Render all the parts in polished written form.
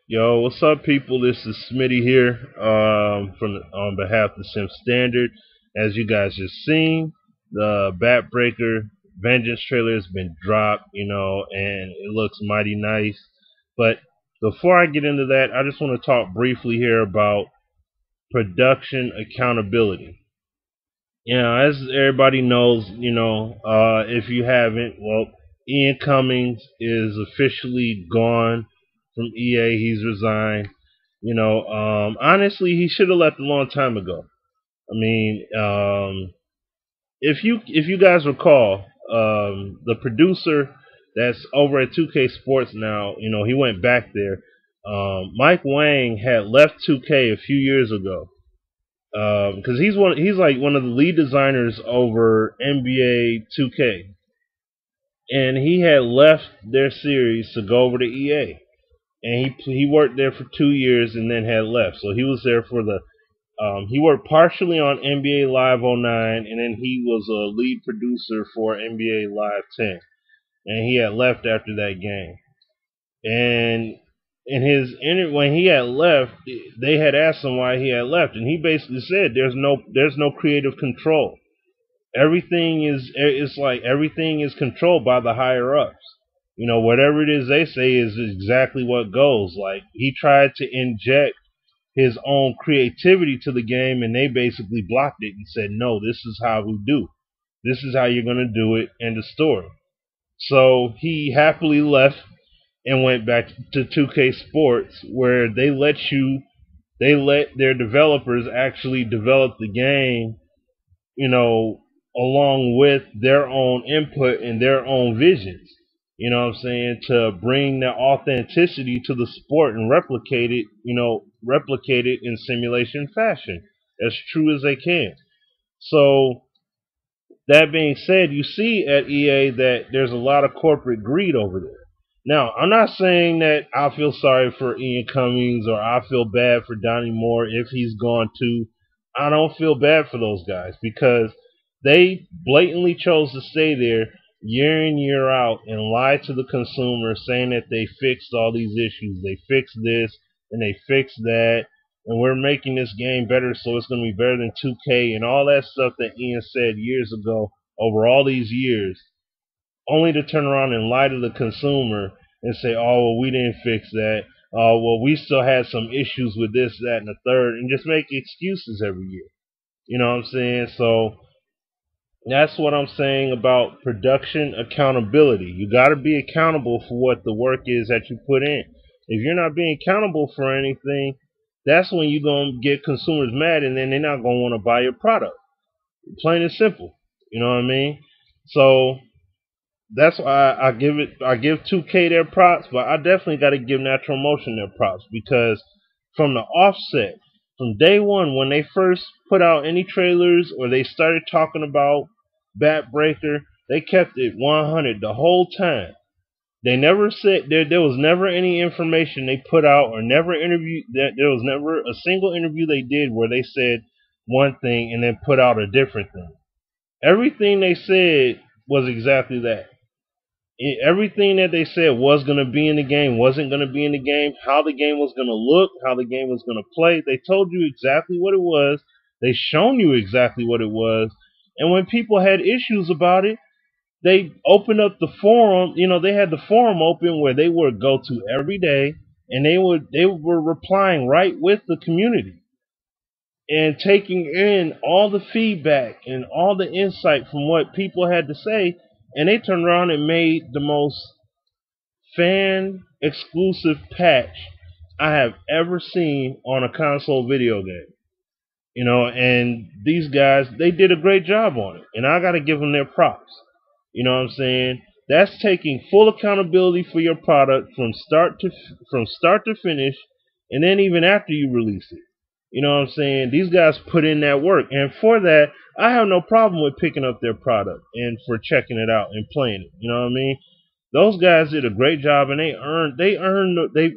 Yo, what's up, people? This is Smitty here from on behalf of the Sim Standard. As you guys just seen, the Backbreaker Vengeance trailer has been dropped, and it looks mighty nice. But before I get into that, I just want to talk briefly here about production accountability. As everybody knows, if you haven't, well, Ian Cummings is officially gone from EA. He's resigned. Honestly, he should have left a long time ago. I mean, if you guys recall, the producer that's over at 2K Sports now, he went back there. Mike Wang had left 2K a few years ago because he's like one of the lead designers over NBA 2K, and he had left their series to go over to EA, and he worked there for 2 years and then had left. So he was there for the he worked partially on NBA Live '09, and then he was a lead producer for NBA Live 10, and he had left after that game. And when he had left, they had asked him why he had left, and he basically said there's no creative control. Everything is controlled by the higher ups. Whatever it is they say is exactly what goes. Like, he tried to inject his own creativity to the game, and they basically blocked it and said, no, this is how we do. This is how you're gonna do it, end of story. So he happily left and went back to 2K Sports, where they let their developers actually develop the game, you know, along with their own input and their own visions. You know what I'm saying? To bring that authenticity to the sport and replicate it in simulation fashion as true as they can. So that being said, you see at EA that there's a lot of corporate greed over there. Now, I'm not saying that I feel sorry for Ian Cummings or I feel bad for Donnie Moore if he's gone too. I don't feel bad for those guys because they blatantly chose to stay there year in, year out and lie to the consumer saying that they fixed all these issues. They fixed this and they fixed that, and we're making this game better so it's going to be better than 2K and all that stuff that Ian said years ago over all these years, only to turn around and lie to the consumer and say, oh, well, we didn't fix that. Oh, well, we still had some issues with this, that, and the third, and just make excuses every year. You know what I'm saying? So that's what I'm saying about production accountability. You got to be accountable for what the work is that you put in. If you're not being accountable for anything, that's when you're going to get consumers mad, and then they're not going to want to buy your product. Plain and simple. You know what I mean? So that's why I give 2K their props, but I definitely got to give Natural Motion their props because from the offset, from day one, when they first put out any trailers or they started talking about Backbreaker, they kept it 100 the whole time. They never said there was never any information they put out or never interviewed that there was never a single interview they did where they said one thing and then put out a different thing. Everything they said was exactly that. Everything that they said was going to be in the game wasn't going to be in the game. How the game was going to look, how the game was going to play. They told you exactly what it was. They shown you exactly what it was. And when people had issues about it, they opened up the forum. They had the forum open where they would go to every day, and they were replying right with the community and taking in all the feedback and all the insight from what people had to say, and they turned around and made the most fan exclusive patch I have ever seen on a console video game. And these guys, they did a great job on it, and I got to give them their props. You know what I'm saying? That's taking full accountability for your product from start to finish, and then even after you release it. You know what I'm saying? These guys put in that work, and for that, I have no problem with picking up their product and for checking it out and playing it. You know what I mean? Those guys did a great job, and they've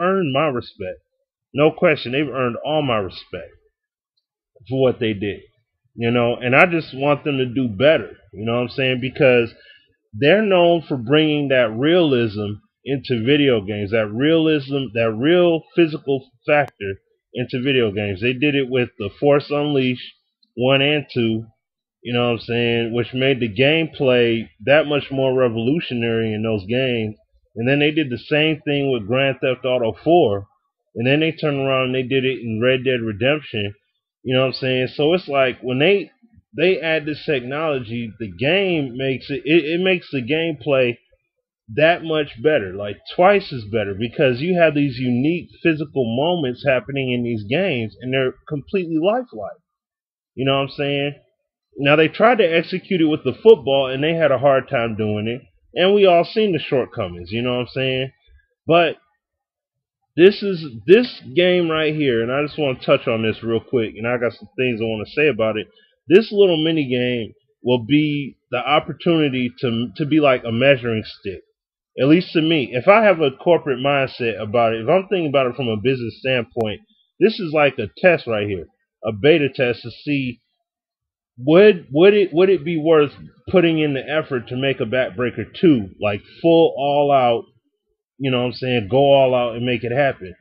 earned my respect. No question, they've earned all my respect for what they did. And I just want them to do better. You know what I'm saying? Because they're known for bringing that realism into video games, that realism, that real physical factor into video games. They did it with the Force Unleashed 1 and 2, you know what I'm saying, which made the gameplay that much more revolutionary in those games. And then they did the same thing with Grand Theft Auto 4. And then they turned around and they did it in Red Dead Redemption. You know what I'm saying? So it's like when they add this technology, the game makes it makes the gameplay that much better, like twice as better, because you have these unique physical moments happening in these games and they're completely lifelike. You know what I'm saying? Now they tried to execute it with the football and they had a hard time doing it. And we all seen the shortcomings, you know what I'm saying? But this game right here, and I just want to touch on this real quick, and I got some things I want to say about it. This little mini game will be the opportunity to be like a measuring stick. At least to me. If I have a corporate mindset about it, if I'm thinking about it from a business standpoint, this is like a test right here. A beta test to see would it be worth putting in the effort to make a Backbreaker 2, like full all out, you know what I'm saying, go all out and make it happen.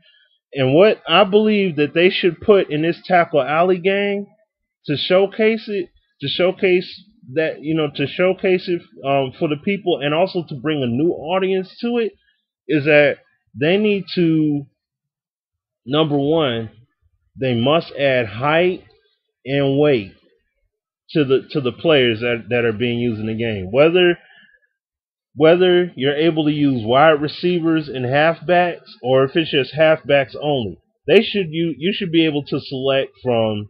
And what I believe that they should put in this Tackle Alley game to showcase it, to showcase that, you know, to showcase it for the people and also to bring a new audience to it, is that they need to, number one, they must add height and weight to the players that are being used in the game. Whether you're able to use wide receivers and halfbacks, or if it's just halfbacks only, you should be able to select from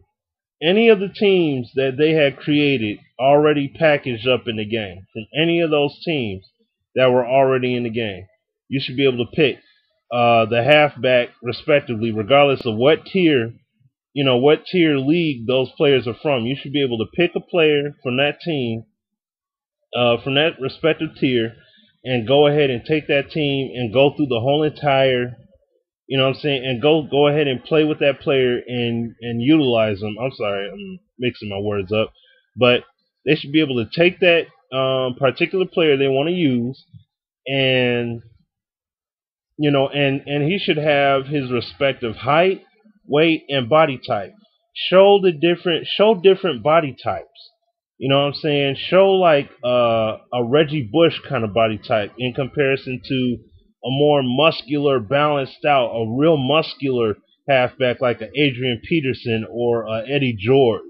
any of the teams that they had created already packaged up in the game. From any of those teams that were already in the game, you should be able to pick the halfback respectively, regardless of what tier, you know, what tier league those players are from. You should be able to pick a player from that team, from that respective tier, and go ahead and take that team and go through the whole entire, you know what I'm saying, and go ahead and play with that player and utilize them. I'm sorry, I'm mixing my words up, but they should be able to take that particular player they want to use, and you know, and he should have his respective height, weight, and body type. Show different body types. You know what I'm saying? Show like a Reggie Bush kind of body type in comparison to a more muscular, balanced out, a real muscular halfback like a Adrian Peterson or a Eddie George,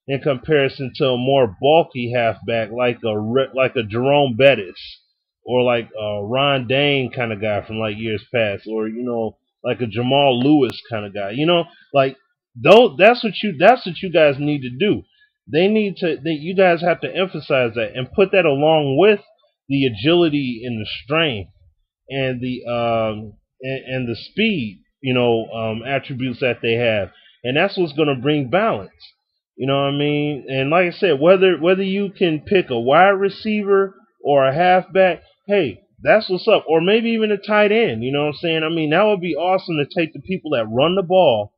in comparison to a more bulky halfback like a Jerome Bettis or like a Ron Dane kind of guy from like years past, or you know, like a Jamal Lewis kind of guy. You know, like though that's what you guys need to do. You guys have to emphasize that and put that along with the agility and the strength and the speed, you know, attributes that they have, and that's what's going to bring balance. You know what I mean? And like I said, whether you can pick a wide receiver or a halfback, hey, that's what's up. Or maybe even a tight end. You know what I'm saying? I mean, that would be awesome to take the people that run the ball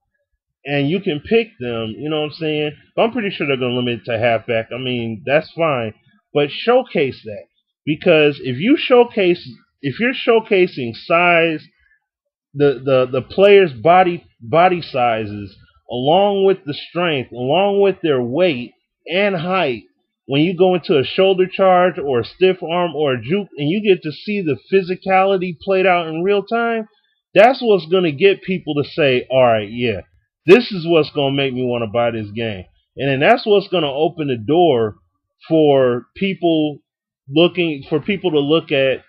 and you can pick them, you know what I'm saying? But I'm pretty sure they're going to limit it to halfback. I mean, that's fine. But showcase that. Because if you're showcasing size, the players' body sizes, along with the strength, along with their weight and height, when you go into a shoulder charge or a stiff arm or a juke and you get to see the physicality played out in real time, that's what's going to get people to say, all right, yeah, this is what's going to make me want to buy this game. And then that's what's going to open the door for people to look at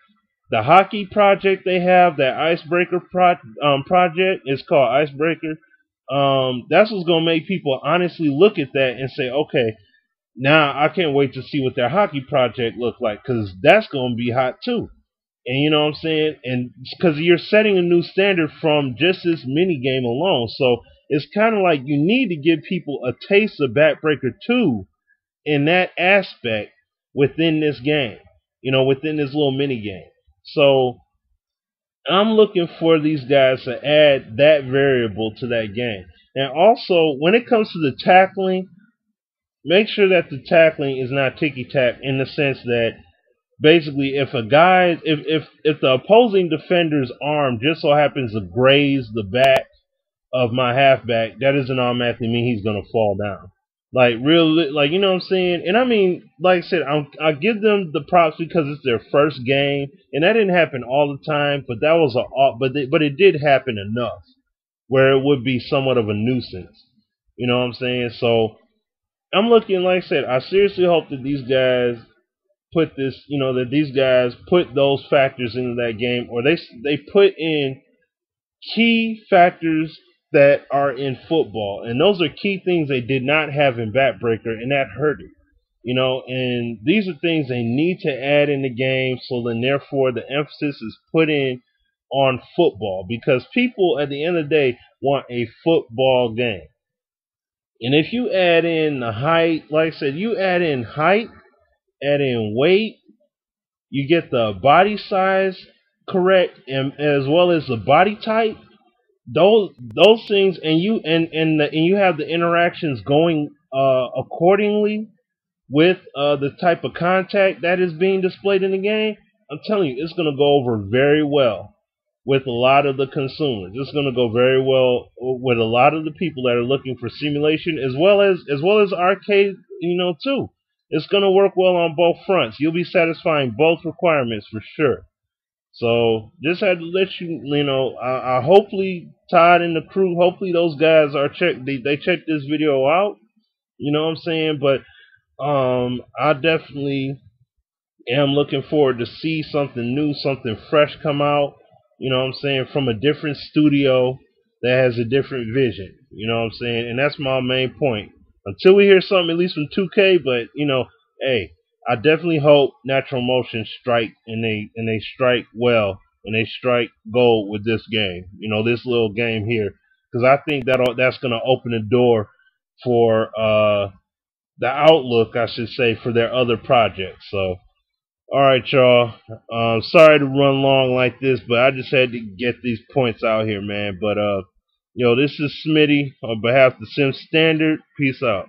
the hockey project they have, that Icebreaker project. It's called Icebreaker. That's what's going to make people honestly look at that and say, okay, now I can't wait to see what their hockey project look like, because that's going to be hot too. And you know what I'm saying? And because you're setting a new standard from just this mini game alone. So it's kind of like you need to give people a taste of Backbreaker 2 in that aspect within this game, you know, within this little mini game. So I'm looking for these guys to add that variable to that game. And also, when it comes to the tackling, make sure that the tackling is not ticky-tack, in the sense that basically if a guy if the opposing defender's arm just so happens to graze the back of my halfback, that doesn't automatically mean he's gonna fall down. Like real, like you know what I'm saying. And I mean, like I said, I give them the props because it's their first game, and that didn't happen all the time. But that was but it did happen enough where it would be somewhat of a nuisance. You know what I'm saying? So I'm looking, like I said, I seriously hope that these guys put this, that these guys put those factors into that game, or they put in key factors that are in football, and those are key things they did not have in Backbreaker, and that hurt it. And these are things they need to add in the game, so then therefore the emphasis is put in on football, because people at the end of the day want a football game. And if you add in the height, like I said, you add in height, add in weight, you get the body size correct, and as well as the body type, those things, and you have the interactions going accordingly with the type of contact that is being displayed in the game. I'm telling you, it's going to go over very well with a lot of the consumers. It's going to go very well with a lot of the people that are looking for simulation, as well as arcade, too. It's going to work well on both fronts. You'll be satisfying both requirements for sure. So just had to let I hopefully Todd and the crew, hopefully those guys are they check this video out. You know what I'm saying? But I definitely am looking forward to see something new, something fresh come out. You know what I'm saying? From a different studio that has a different vision. You know what I'm saying? And that's my main point. Until we hear something at least from 2K, but hey, I definitely hope Natural Motion strike and they strike well and they strike gold with this game. This little game here, because I think that's gonna open the door for the outlook, I should say, for their other projects. So, all right, y'all. Sorry to run long like this, but I just had to get these points out here, man. But this is Smitty on behalf of the Sim Standard. Peace out.